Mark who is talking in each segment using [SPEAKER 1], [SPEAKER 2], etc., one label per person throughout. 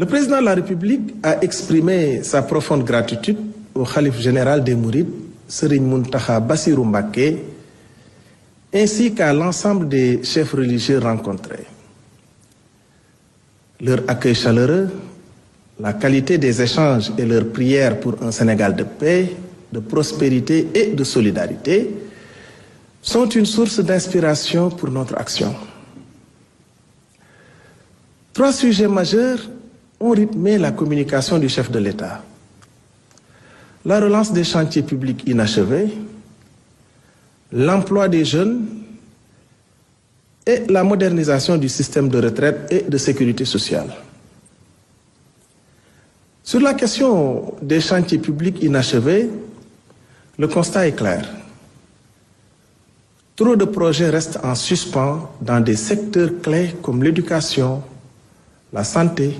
[SPEAKER 1] Le président de la République a exprimé sa profonde gratitude au khalife général des Mourides, Serigne Mountakha Bassirou Mbacké, ainsi qu'à l'ensemble des chefs religieux rencontrés. Leur accueil chaleureux, la qualité des échanges et leurs prières pour un Sénégal de paix, de prospérité et de solidarité sont une source d'inspiration pour notre action. 3 sujets majeurs ont rythmé la communication du chef de l'État. La relance des chantiers publics inachevés, l'emploi des jeunes et la modernisation du système de retraite et de sécurité sociale. Sur la question des chantiers publics inachevés, le constat est clair. Trop de projets restent en suspens dans des secteurs clés comme l'éducation, la santé,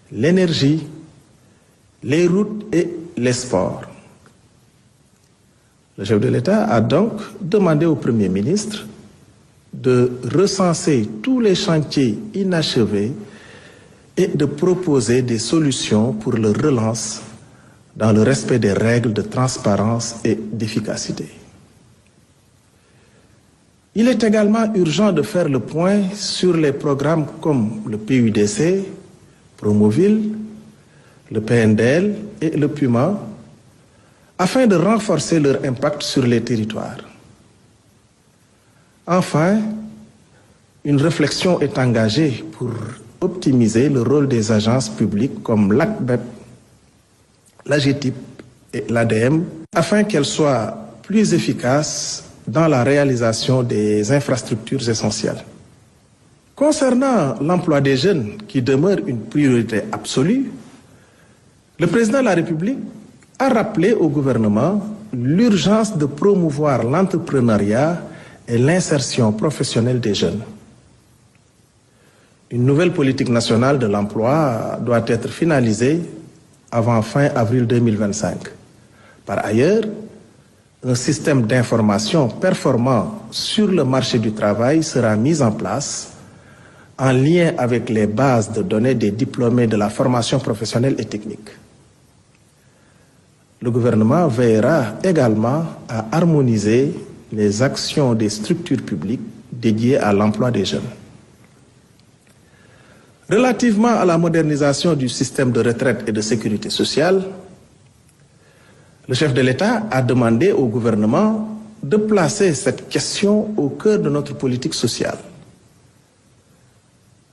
[SPEAKER 1] l'énergie, les routes et les sports. Le chef de l'État a donc demandé au Premier ministre de recenser tous les chantiers inachevés et de proposer des solutions pour leur relance dans le respect des règles de transparence et d'efficacité. Il est également urgent de faire le point sur les programmes comme le PUDC, Promoville, le PNDL et le PUMA, afin de renforcer leur impact sur les territoires. Enfin, une réflexion est engagée pour optimiser le rôle des agences publiques comme l'ACBEP, l'AGETIP et l'ADM, afin qu'elles soient plus efficaces dans la réalisation des infrastructures essentielles. Concernant l'emploi des jeunes, qui demeure une priorité absolue, le président de la République a rappelé au gouvernement l'urgence de promouvoir l'entrepreneuriat et l'insertion professionnelle des jeunes. Une nouvelle politique nationale de l'emploi doit être finalisée avant fin avril 2025. Par ailleurs, un système d'information performant sur le marché du travail sera mis en place en lien avec les bases de données des diplômés de la formation professionnelle et technique. Le gouvernement veillera également à harmoniser les actions des structures publiques dédiées à l'emploi des jeunes. Relativement à la modernisation du système de retraite et de sécurité sociale, le chef de l'État a demandé au gouvernement de placer cette question au cœur de notre politique sociale.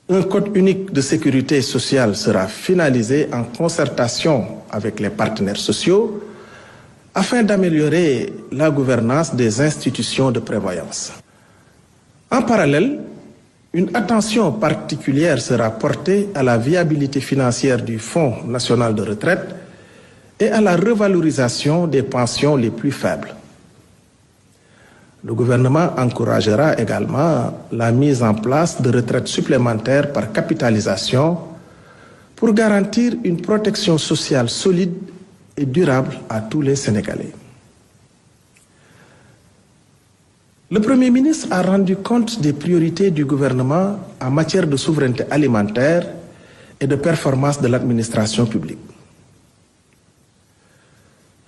[SPEAKER 1] Un code unique de sécurité sociale sera finalisé en concertation avec les partenaires sociaux afin d'améliorer la gouvernance des institutions de prévoyance. En parallèle, une attention particulière sera portée à la viabilité financière du Fonds national de retraite et à la revalorisation des pensions les plus faibles. Le gouvernement encouragera également la mise en place de retraites supplémentaires par capitalisation pour garantir une protection sociale solide et durable à tous les Sénégalais. Le Premier ministre a rendu compte des priorités du gouvernement en matière de souveraineté alimentaire et de performance de l'administration publique.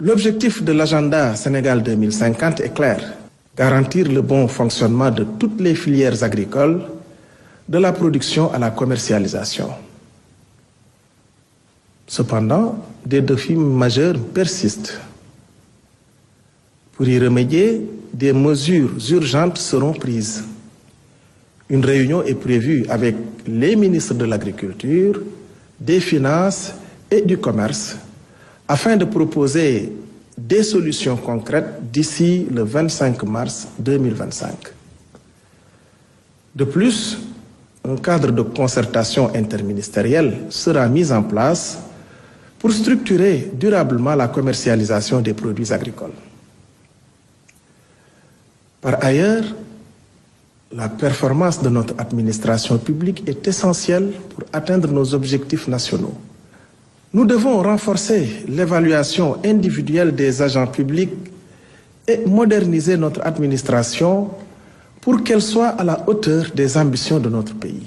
[SPEAKER 1] L'objectif de l'agenda Sénégal 2050 est clair: garantir le bon fonctionnement de toutes les filières agricoles, de la production à la commercialisation. Cependant, des défis majeurs persistent. Pour y remédier, des mesures urgentes seront prises. Une réunion est prévue avec les ministres de l'Agriculture, des Finances et du Commerce afin de proposer des solutions concrètes d'ici le 25 mars 2025. De plus, un cadre de concertation interministérielle sera mis en place pour structurer durablement la commercialisation des produits agricoles. Par ailleurs, la performance de notre administration publique est essentielle pour atteindre nos objectifs nationaux. Nous devons renforcer l'évaluation individuelle des agents publics et moderniser notre administration pour qu'elle soit à la hauteur des ambitions de notre pays.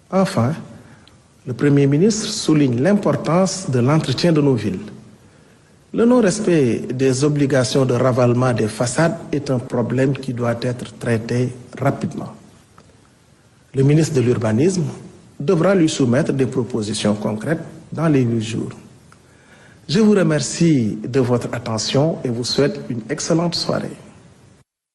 [SPEAKER 1] Enfin, Le Premier ministre souligne l'importance de l'entretien de nos villes. Le non-respect des obligations de ravalement des façades est un problème qui doit être traité rapidement. Le ministre de l'Urbanisme devra lui soumettre des propositions concrètes dans les 8 jours. Je vous remercie de votre attention et vous souhaite une excellente soirée.